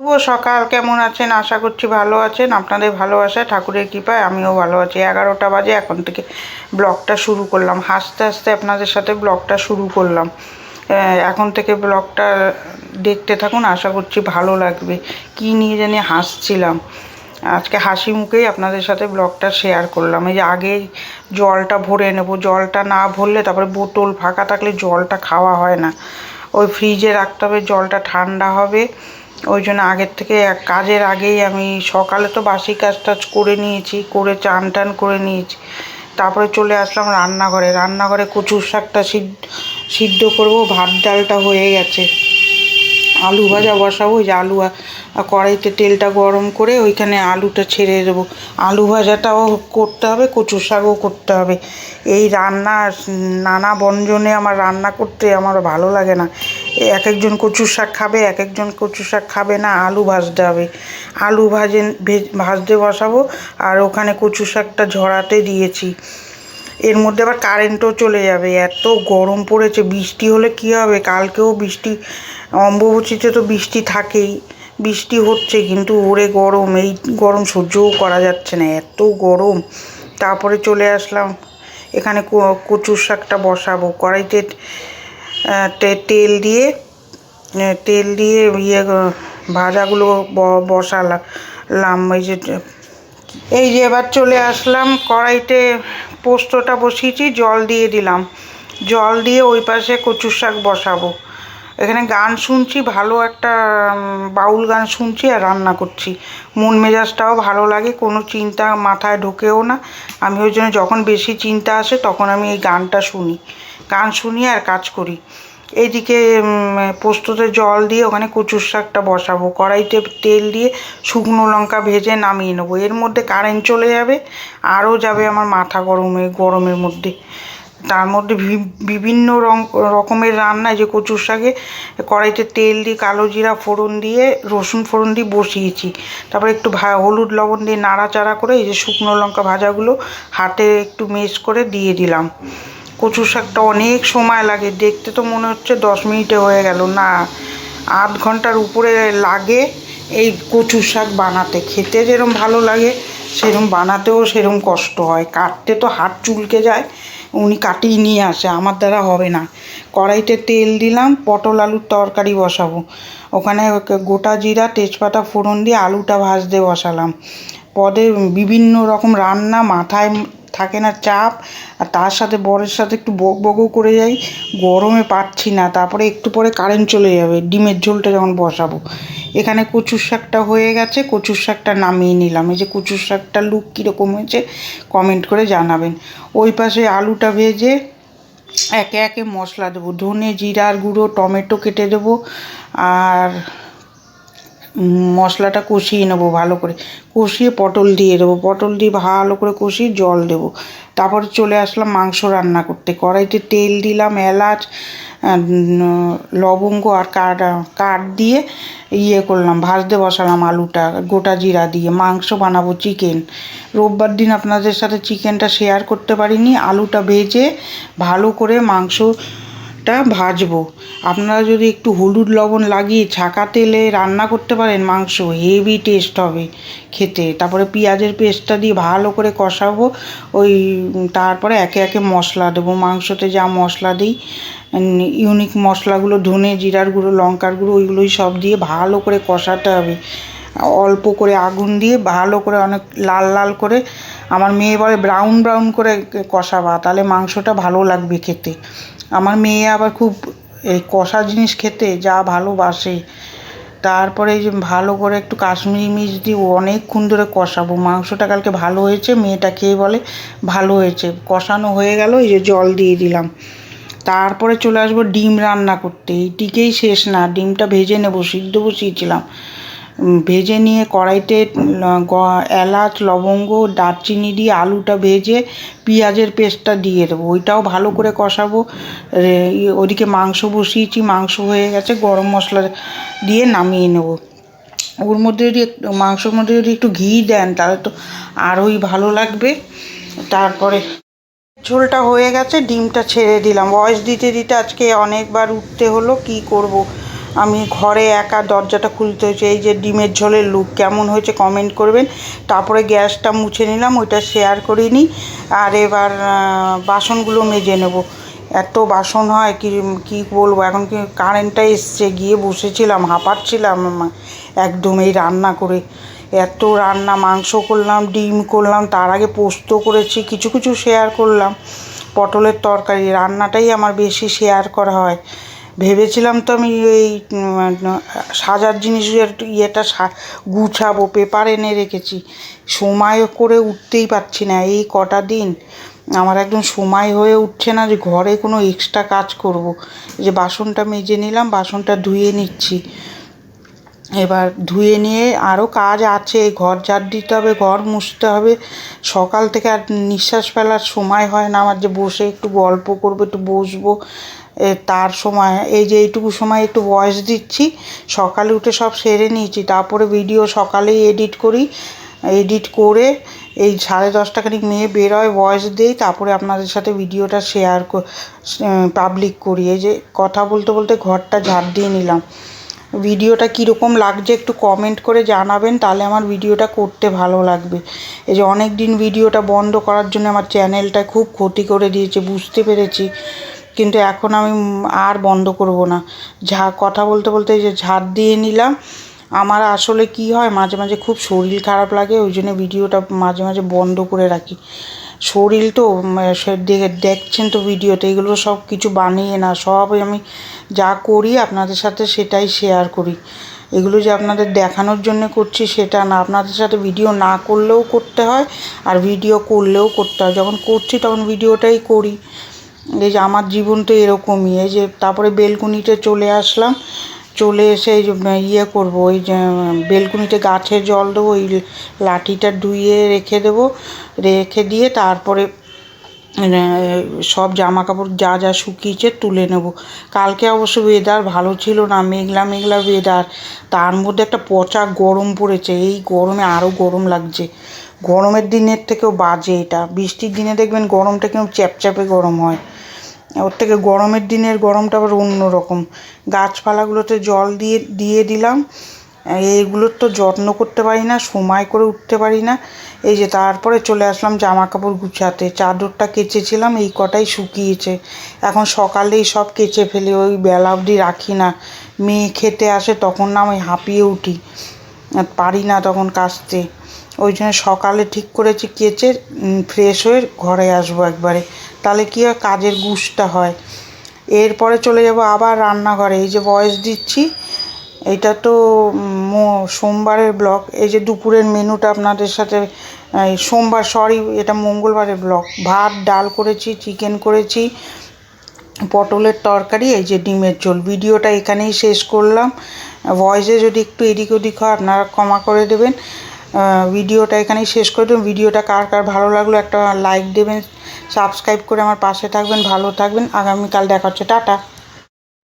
শুভ সকাল, কেমন আছেন? আশা করছি ভালো আছেন। আপনাদের ভালোবাসায় ঠাকুরের কৃপায় আমিও ভালো আছি। 11টা বাজে, এখন থেকে ব্লগটা শুরু করলাম। হাসতে হাসতে আপনাদের সাথে ব্লগটা শুরু করলাম। এখন থেকে ব্লগটা দেখতে থাকুন, আশা করছি ভালো লাগবে। কি নিয়ে জানি হাসছিলাম, আজকে হাসি মুখেই আপনাদের সাথে ব্লগটা শেয়ার করলাম। এই যে আগে জলটা ভরে নেব, জলটা না ভরলে তারপরে বোতল ফাঁকা থাকলে জলটা খাওয়া হয় না, ওই ফ্রিজে রাখতে হবে, জলটা ঠান্ডা হবে। ওই জন্য আগের থেকে কাজের আগেই আমি সকালে তো বাসি কাজ টাজ করে নিয়েছি, করে চান টান করে নিয়েছি। তারপরে চলে আসলাম রান্নাঘরে কচুর শাকটা সিদ্ধ করব। ভাত ডালটা হয়ে গেছে, আলু ভাজা বসাবো। ওই যে আলু কড়াইতে তেলটা গরম করে ওইখানে আলুটা ছেড়ে দেবো। আলু ভাজাটাও করতে হবে, কচু শাকও করতে হবে। এই রান্না নানা ব্যঞ্জনে আমার রান্না করতে আমার ভালো লাগে না। এক একজন কচু শাক খাবে, এক একজন কচু শাক খাবে না। আলু ভাজতে হবে, আলু ভাজতে বসাবো। আর ওখানে কচু শাকটা ঝরাতে দিয়েছি। এর মধ্যে আবার কারেন্টও চলে যাবে, এত গরম পড়েছে। বৃষ্টি হলে কী হবে, কালকেও বৃষ্টি, অম্বুবাচীতে তো বৃষ্টি থাকেই, বৃষ্টি হচ্ছে কিন্তু ওরে গরম, এই গরম সহ্যও করা যাচ্ছে না, এত গরম। তারপরে চলে আসলাম এখানে কচুর শাকটা বসাবো। কড়াইতে তেল দিয়ে ভাজাগুলো বসালাম। এই যে এবার চলে আসলাম কড়াইতে, পোস্তটা বসিয়েছি, জল দিয়ে দিলাম। জল দিয়ে ওই পাশে কচুর শাক বসাবো। এখানে গান শুনছি, ভালো একটা বাউল গান শুনছি আর রান্না করছি। মন মেজাজটাও ভালো লাগে, কোনো চিন্তা মাথায় ঢোকেও না। আমি ওই জন্য যখন বেশি চিন্তা আসে তখন আমি এই গান শুনি আর কাজ করি। এইদিকে পোস্ততে জল দিয়ে ওখানে কচুর শাকটা বসাবো। কড়াইতে তেল দিয়ে শুকনো লঙ্কা ভেজে নামিয়ে নেবো। এর মধ্যে কারেন্ট চলে যাবে, আরও যাবে আমার মাথা গরমের মধ্যে। তার মধ্যে বিভিন্ন রকমের রান্না। যে কচুর শাকে কড়াইতে তেল দিয়ে কালো জিরা ফোড়ন দিয়ে রসুন ফোড়ন দিয়ে বসিয়েছি। তারপরে একটু হলুদ লবণ দিয়ে নাড়াচাড়া করে এই যে শুকনো লঙ্কা ভাজাগুলো হাতে একটু মেশ করে দিয়ে দিলাম। কচুর শাকটা অনেক সময় লাগে, দেখতে তো মনে হচ্ছে 10 মিনিটে হয়ে গেল, না 8 ঘন্টার উপরে লাগে এই কচুর শাক বানাতে। খেতে যেরকম ভালো লাগে সেরকম বানাতেও সেরকম কষ্ট হয়। কাটতে তো হাত চুলকে যায়, উনি কাটিয়ে নিয়ে আসে, আমার দ্বারা হবে না। কড়াইতে তেল দিলাম, পটল আলুর তরকারি বসাবো। ওখানে গোটা জিরা তেজপাতা ফোড়ন দিয়ে আলুটা ভাজতে বসালাম। পদে বিভিন্ন রকম রান্না, মাথায় থাকে না চাপ, আর তার সাথে বরের সাথে একটু বকবকও করে যাই, গরমে পাচ্ছি না। তারপরে একটু পরে কারেন্ট চলে যাবে, ডিমের ঝোলটা যখন বসাবো। এখানে কচুর শাকটা হয়ে গেছে, কচুর শাকটা নামিয়ে নিলাম। এই যে কচুর শাকটার লুক কীরকম হয়েছে কমেন্ট করে জানাবেন। ওই পাশে আলুটা ভেজে একে একে মশলা দেবো। ধনে জিরার গুঁড়ো, টমেটো কেটে দেবো, আর মশলাটা কষিয়ে নেবো ভালো করে। কষিয়ে পটল দিয়ে দেবো, পটল দিয়ে ভালো করে কষিয়ে জল দেবো। তারপরে চলে আসলাম মাংস রান্না করতে। কড়াইতে তেল দিলাম, এলাচ লবঙ্গ আর কাঠ দিয়ে করলাম, ভাজতে বসালাম আলুটা গোটা জিরা দিয়ে। মাংস বানাবো, চিকেন। রোববার দিন আপনাদের সাথে চিকেনটা শেয়ার করতে পারিনি। আলুটা ভেজে ভালো করে মাংসটা ভাজবো। আপনারা যদি একটু হলুদ লবণ লাগিয়ে ছাকা তেলে রান্না করতে পারেন, মাংস হেভি টেস্ট হবে খেতে। তারপরে পেঁয়াজের পেস্টটা দিয়ে ভালো করে কষাবো। তারপরে একে একে মশলা দেবো। মাংসতে যা মশলা দিই, ইউনিক মশলাগুলো, ধনে জিরার গুঁড়ো, লঙ্কার গুঁড়ো, ওইগুলোই সব দিয়ে ভালো করে কষাতে হবে। অল্প করে আগুন দিয়ে ভালো করে, অনেক লাল লাল করে, আমার মেয়ে বলে ব্রাউন ব্রাউন করে কষাবা, তাহলে মাংসটা ভালো লাগবে খেতে। আমার মেয়ে আবার খুব এই কষা জিনিস খেতে যা ভালোবাসে। তারপরে এই যে ভালো করে একটু কাশ্মীরি মির্চ দিয়ে অনেকক্ষণ ধরে কষাবো। মাংসটা কালকে ভালো হয়েছে, মেয়েটা খেয়ে বলে ভালো হয়েছে। কষানো হয়ে গেল, এই যে জল দিয়ে দিলাম। তারপরে চলে আসবো ডিম রান্না করতে। এইটিকেই শেষ না, ডিমটা ভেজে নেবো, সিদ্ধ বসিয়েছিলাম। ভেজে নিয়ে কড়াইতে এলাচ লবঙ্গ দারচিনি দিয়ে আলুটা ভেজে পেঁয়াজের পেস্টটা দিয়ে দেবো, ওইটাও ভালো করে কষাবো। ওদিকে মাংস বসিয়েছি, মাংস হয়ে গেছে, গরম মশলা দিয়ে নামিয়ে নেব। ওর মধ্যে যদি মাংসর মধ্যে যদি একটু ঘি দেন তাহলে তো আরোই ভালো লাগবে। তারপরে ঝোলটা হয়ে গেছে, ডিমটা ছেড়ে দিলাম। ভয়েস দিতে দিতে আজকে অনেকবার উঠতে হলো, কি করব। আমি ঘরে একা দরজাটা খুলতে হয়েছে। এই যে ডিমের ঝোলের লুক কেমন হয়েছে কমেন্ট করবেন। তারপরে গ্যাসটা মুছে নিলাম, ওইটা শেয়ার করিনি। আর এবার বাসনগুলো মেজে নেব। এত বাসন হয় কি বলবো। এখন কি কারেন্টটা এসছে, গিয়ে বসেছিলাম, হাঁপাচ্ছিলাম একদম এই রান্না করে। এত রান্না, মাংস করলাম, ডিম করলাম, তার আগে পোস্ত করেছি, কিছু কিছু শেয়ার করলাম। পটলের তরকারি রান্নাটাই আমার বেশি শেয়ার করা হয়। ভেবেছিলাম তো আমি এই সাজার জিনিসের ইয়েটা গুছাবো, পেপার এনে রেখেছি, সময় করে উঠতেই পারছি না। এই কটা দিন আমার একদম সময় হয়ে উঠছে না যে ঘরে কোনো এক্সট্রা কাজ করব। যে বাসনটা মেজে নিলাম, বাসনটা ধুয়ে নিচ্ছি। এবার ধুয়ে নিয়ে আরও কাজ আছে, ঘর ঝাড় দিতে হবে, ঘর মুছতে হবে। সকাল থেকে আর নিঃশ্বাস ফেলার সময় হয় না আমার যে বসে একটু গল্প করবো, একটু বসবো, তার সময় এই যে এইটুকু সময় একটু ভয়েস দিচ্ছি। সকালে উঠে সব সেরে নিয়েছি, তারপরে ভিডিও সকালেই এডিট করি, এডিট করে এই 10:30 খানিক মেয়ে বেরোয়, ভয়েস দিই, তারপরে আপনাদের সাথে ভিডিওটা শেয়ার পাবলিক করি। এই যে কথা বলতে বলতে ঘরটা ঝাড় দিয়ে নিলাম। ভিডিওটা কীরকম লাগছে একটু কমেন্ট করে জানাবেন, তাহলে আমার ভিডিওটা করতে ভালো লাগবে। এই যে অনেক দিন ভিডিওটা বন্ধ করার জন্য আমার চ্যানেলটা খুব ক্ষতি করে দিয়েছে, বুঝতে পেরেছি। কিন্তু এখন আমি আর বন্ধ করব না। কথা বলতে বলতে এই যে ঝাড় দিয়ে নিলাম। আমার আসলে কি হয়, মাঝে মাঝে খুব শরীর খারাপ লাগে, ওই জন্য ভিডিওটা মাঝে মাঝে বন্ধ করে রাখি। শরীর তো দেখছেন তো ভিডিওতে, এগুলো সব কিছু বানিয়ে না, সব আমি যা করি আপনাদের সাথে সেটাই শেয়ার করি। এগুলো যে আপনাদের দেখানোর জন্য করছি সেটা না, আপনাদের সাথে ভিডিও না করলেও করতে হয়, আর ভিডিও করলেও করতে হয়। যখন করছি তখন ভিডিওটাই করি। এই যে আমার জীবন তো এরকমই। এই যে তারপরে বেলকুনিতে চলে আসলাম, চলে এসে এই যে ইয়ে করবো, ওই যে বেলকুনিতে গাছে জল দেবো, ওই লাঠিটা ধুয়ে রেখে দেবো, রেখে দিয়ে তারপরে সব জামা কাপড় যা যা শুকিয়েছে তুলে নেব। কালকে অবশ্য ওয়েদার ভালো ছিল না, মেঘলা মেঘলা ওয়েদার, তার মধ্যে একটা পচা গরম পড়েছে। এই গরমে আরও গরম লাগছে, গরমের দিনের থেকেও বাজে এটা। বৃষ্টির দিনে দেখবেন গরমটা কেমন চ্যাপচ্যাপে গরম হয়, ওর থেকে গরমের দিনের গরমটা আবার অন্য রকম। গাছপালাগুলোতে জল দিয়ে দিলাম। এইগুলোর তো যত্ন করতে পারি না, সময় করে উঠতে পারি না। এই যে তারপরে চলে আসলাম জামা কাপড় গুছাতে। চাদরটা কেচেছিলাম, এই কটাই শুকিয়েছে। এখন সকালেই সব কেচে ফেলি, ওই বেলা অবধি রাখি না। মেয়ে খেতে আসে তখন না আমি হাঁপিয়ে উঠি, পারি না তখন কাচতে। ওই জন্য সকালে ঠিক করেছি কেচে ফ্রেশ হয়ে ঘরে আসবো একবারে, তাহলে কী হয় কাজের গুছটা হয়। এরপরে চলে যাব আবার রান্নাঘরে। এই যে ভয়েস দিচ্ছি, এটা তো সোমবারের ব্লগ। এই যে দুপুরের মেনুটা আপনাদের সাথে, সোমবার সরি এটা মঙ্গলবারের ব্লগ। ভাত ডাল করেছি, চিকেন করেছি, পটলের তরকারি, এই যে ডিমের ঝোল। ভিডিওটা এখানেই শেষ করলাম। ভয়েসে যদি একটু এদিক ওদিক হয় আপনারা ক্ষমা করে দেবেন। ভিডিওটা এখানেই শেষ করে দেবেন। ভিডিওটা কার কার ভালো লাগলো একটা লাইক দেবেন, সাবস্ক্রাইব করে আমার পাশে থাকবেন, ভালো থাকবেন। আগামীকাল দেখা হচ্ছে, টাটা।